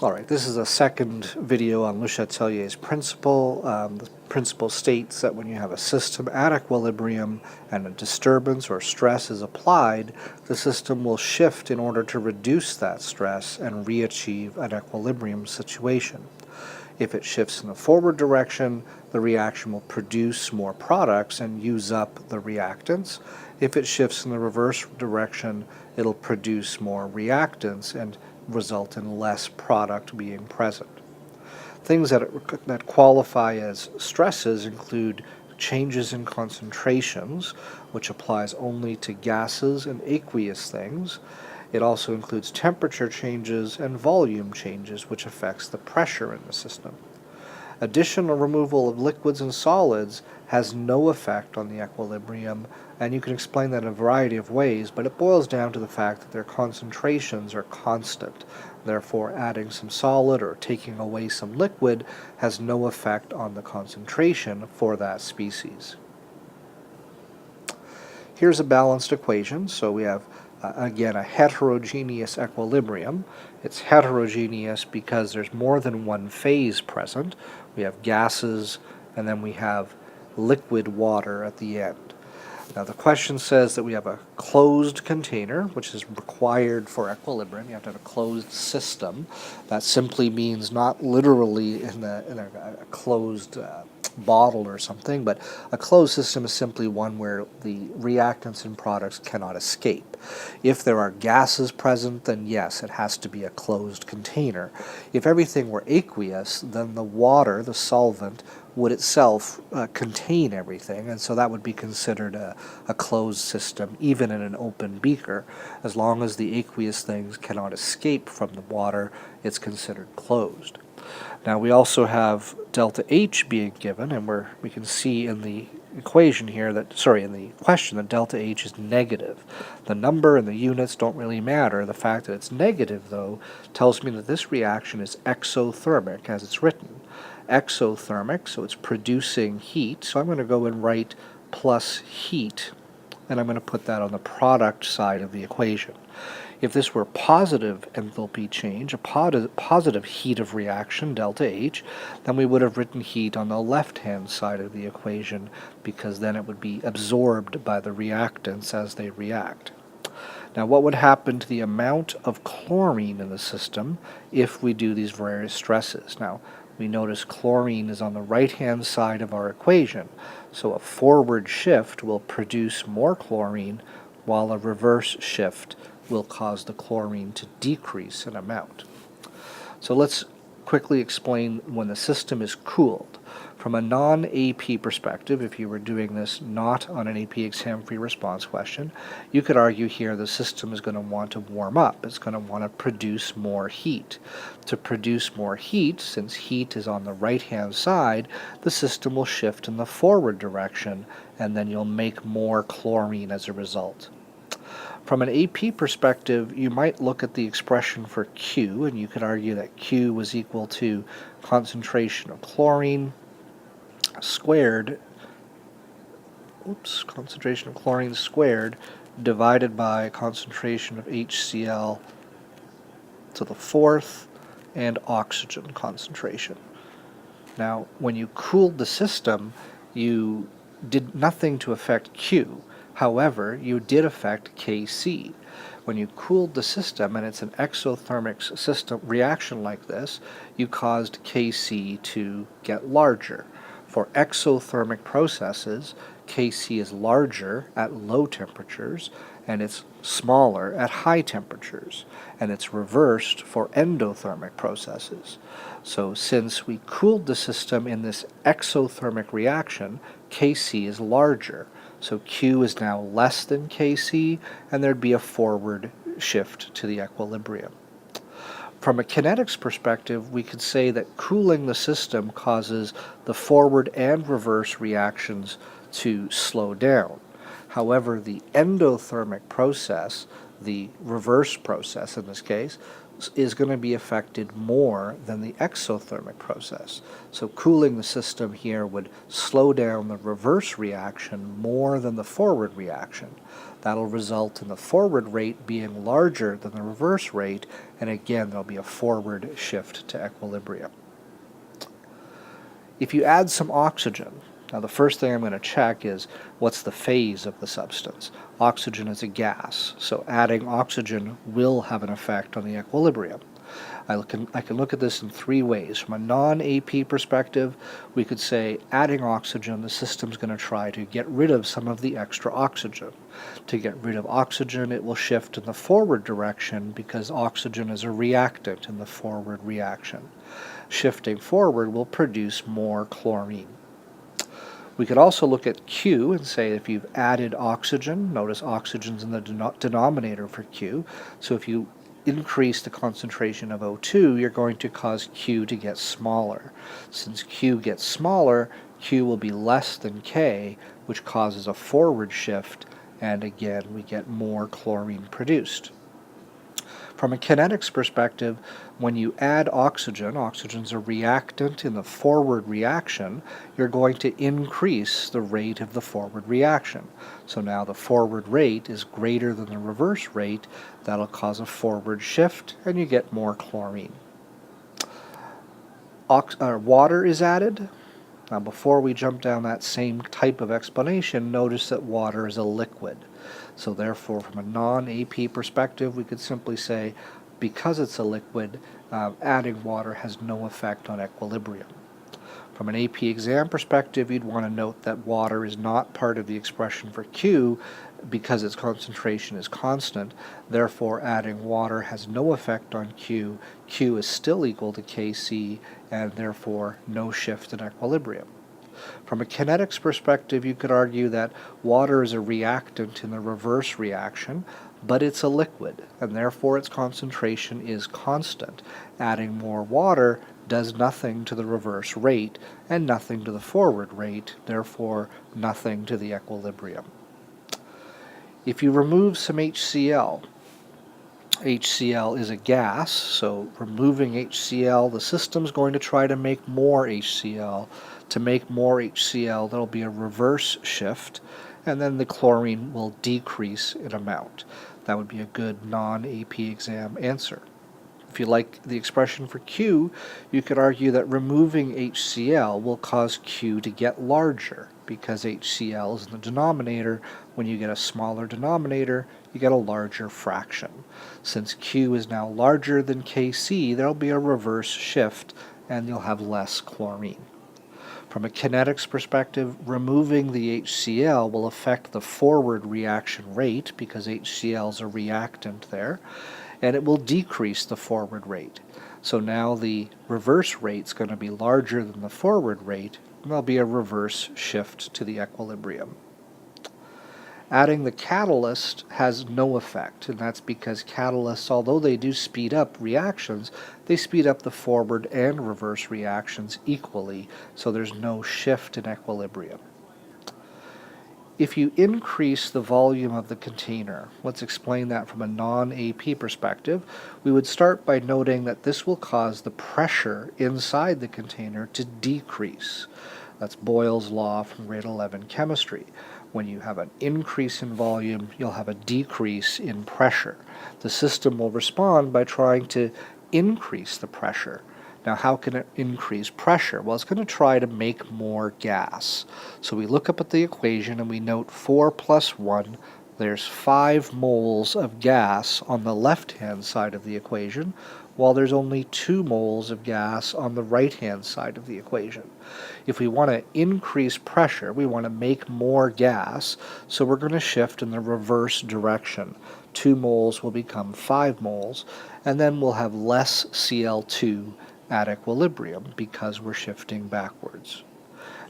All right, this is a second video on Le Chatelier's principle. The principle states that when you have a system at equilibrium and a disturbance or stress is applied, the system will shift in order to reduce that stress and re-achieve an equilibrium situation. If it shifts in the forward direction, the reaction will produce more products and use up the reactants. If it shifts in the reverse direction, it'll produce more reactants and result in less product being present. Things that qualify as stresses include changes in concentrations, which applies only to gases and aqueous things. It also includes temperature changes and volume changes, which affects the pressure in the system. Additional removal of liquids and solids has no effect on the equilibrium, and you can explain that in a variety of ways, but it boils down to the fact that their concentrations are constant. Therefore, adding some solid or taking away some liquid has no effect on the concentration for that species. Here's a balanced equation. So we have, again, a heterogeneous equilibrium. It's heterogeneous because there's more than one phase present. We have gases, and then we have liquid water at the end. Now the question says that we have a closed container, which is required for equilibrium. You have to have a closed system. That simply means not literally in a closed bottle or something, but a closed system is simply one where the reactants and products cannot escape. If there are gases present, then yes, it has to be a closed container. If everything were aqueous, then the water, the solvent, would itself contain everything, and so that would be considered a closed system, even in an open beaker. As long as the aqueous things cannot escape from the water, it's considered closed. Now we also have delta H being given, and we can see in the equation here that, in the question, that delta H is negative. The number and the units don't really matter. The fact that it's negative, though, tells me that this reaction is exothermic, as it's written. Exothermic, so it's producing heat. So I'm going to go and write plus heat, and I'm going to put that on the product side of the equation. If this were positive enthalpy change, a positive heat of reaction, delta H, then we would have written heat on the left-hand side of the equation, because then it would be absorbed by the reactants as they react. Now, what would happen to the amount of chlorine in the system if we do these various stresses? Now, we notice chlorine is on the right-hand side of our equation, so a forward shift will produce more chlorine, while a reverse shift will cause the chlorine to decrease in amount. So let's quickly explain when the system is cooled. From a non-AP perspective, if you were doing this not on an AP exam free response question, you could argue here the system is going to want to warm up. It's going to want to produce more heat. To produce more heat, since heat is on the right-hand side, the system will shift in the forward direction, and then you'll make more chlorine as a result. From an AP perspective, you might look at the expression for Q, and you could argue that Q was equal to concentration of chlorine squared, concentration of chlorine squared divided by concentration of HCl to the fourth and oxygen concentration. Now, when you cooled the system, you did nothing to affect Q. However, you did affect Kc. When you cooled the system, and it's an exothermic system reaction like this, you caused Kc to get larger. For exothermic processes, Kc is larger at low temperatures, and it's smaller at high temperatures, and it's reversed for endothermic processes. So since we cooled the system in this exothermic reaction, Kc is larger. So Q is now less than Kc, and there'd be a forward shift to the equilibrium. From a kinetics perspective, we could say that cooling the system causes the forward and reverse reactions to slow down. However, the endothermic process, the reverse process in this case, is going to be affected more than the exothermic process. So cooling the system here would slow down the reverse reaction more than the forward reaction. That'll result in the forward rate being larger than the reverse rate, and again there'll be a forward shift to equilibrium. If you add some oxygen, now the first thing I'm going to check is what's the phase of the substance. Oxygen is a gas, so adding oxygen will have an effect on the equilibrium. I can look at this in three ways. From a non-AP perspective, we could say adding oxygen, the system's going to try to get rid of some of the extra oxygen. To get rid of oxygen, it will shift in the forward direction because oxygen is a reactant in the forward reaction. Shifting forward will produce more chlorine. We could also look at Q and say if you've added oxygen, notice oxygen's in the denominator for Q, so if you increase the concentration of O2, you're going to cause Q to get smaller. Since Q gets smaller, Q will be less than K, which causes a forward shift, and again, we get more chlorine produced. From a kinetics perspective, when you add oxygen, oxygen's a reactant in the forward reaction, you're going to increase the rate of the forward reaction. So now the forward rate is greater than the reverse rate. That'll cause a forward shift, and you get more chlorine. Water is added. Now before we jump down that same type of explanation, notice that water is a liquid. So therefore, from a non-AP perspective, we could simply say, because it's a liquid, adding water has no effect on equilibrium. From an AP exam perspective, you'd want to note that water is not part of the expression for Q because its concentration is constant. Therefore, adding water has no effect on Q. Q is still equal to Kc, and therefore no shift in equilibrium. From a kinetics perspective, you could argue that water is a reactant in the reverse reaction, but it's a liquid, and therefore its concentration is constant. Adding more water does nothing to the reverse rate and nothing to the forward rate, therefore nothing to the equilibrium. If you remove some HCl, HCl is a gas, so removing HCl, the system's going to try to make more HCl. To make more HCl, there'll be a reverse shift, and then the chlorine will decrease in amount. That would be a good non-AP exam answer. If you like the expression for Q, you could argue that removing HCl will cause Q to get larger, because HCl is in the denominator. When you get a smaller denominator, you get a larger fraction. Since Q is now larger than Kc, there'll be a reverse shift, and you'll have less chlorine. From a kinetics perspective, removing the HCl will affect the forward reaction rate, because HCl is a reactant there, and it will decrease the forward rate. So now the reverse rate is going to be larger than the forward rate, and there'll be a reverse shift to the equilibrium. Adding the catalyst has no effect, and that's because catalysts, although they do speed up reactions, they speed up the forward and reverse reactions equally, so there's no shift in equilibrium. If you increase the volume of the container, let's explain that from a non-AP perspective, we would start by noting that this will cause the pressure inside the container to decrease. That's Boyles Law from grade 11 chemistry. When you have an increase in volume, you'll have a decrease in pressure. The system will respond by trying to increase the pressure. Now, how can it increase pressure? Well, it's going to try to make more gas. So we look up at the equation and we note 4 plus 1. There's 5 moles of gas on the left-hand side of the equation, while there's only 2 moles of gas on the right-hand side of the equation. If we want to increase pressure, we want to make more gas, so we're going to shift in the reverse direction. 2 moles will become 5 moles, and then we'll have less Cl2 at equilibrium because we're shifting backwards.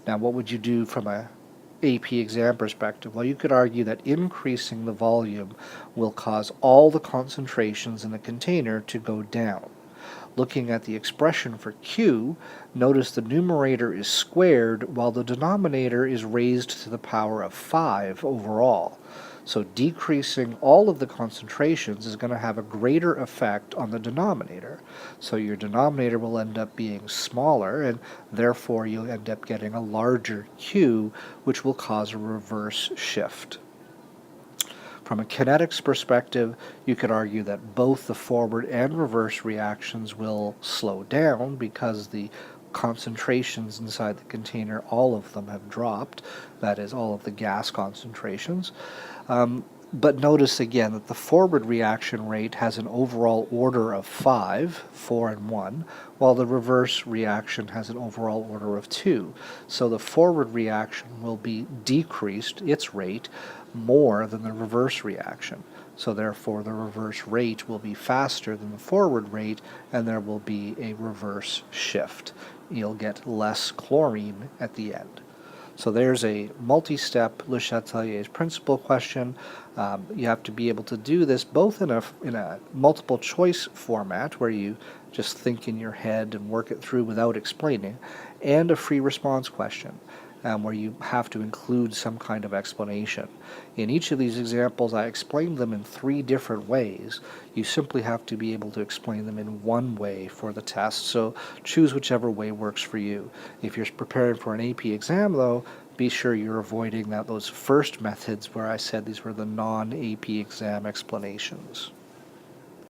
Now, what would you do from a AP exam perspective? Well, you could argue that increasing the volume will cause all the concentrations in the container to go down. Looking at the expression for Q, notice the numerator is squared while the denominator is raised to the power of 5 overall. So decreasing all of the concentrations is going to have a greater effect on the denominator. So your denominator will end up being smaller, and therefore you'll end up getting a larger Q, which will cause a reverse shift. From a kinetics perspective, you could argue that both the forward and reverse reactions will slow down because the concentrations inside the container, all of them have dropped. That is, all of the gas concentrations. But notice again that the forward reaction rate has an overall order of 5, 4 and 1, while the reverse reaction has an overall order of 2. So the forward reaction will be decreased, its rate, more than the reverse reaction. So therefore the reverse rate will be faster than the forward rate, and there will be a reverse shift. You'll get less chlorine at the end. So there's a multi-step Le Chatelier's principle question. You have to be able to do this both in a multiple choice format where you just think in your head and work it through without explaining, and a free response question where you have to include some kind of explanation. In each of these examples, I explained them in 3 different ways. You simply have to be able to explain them in one way for the test, so choose whichever way works for you. If you're preparing for an AP exam, though, be sure you're avoiding those first methods where I said these were the non-AP exam explanations.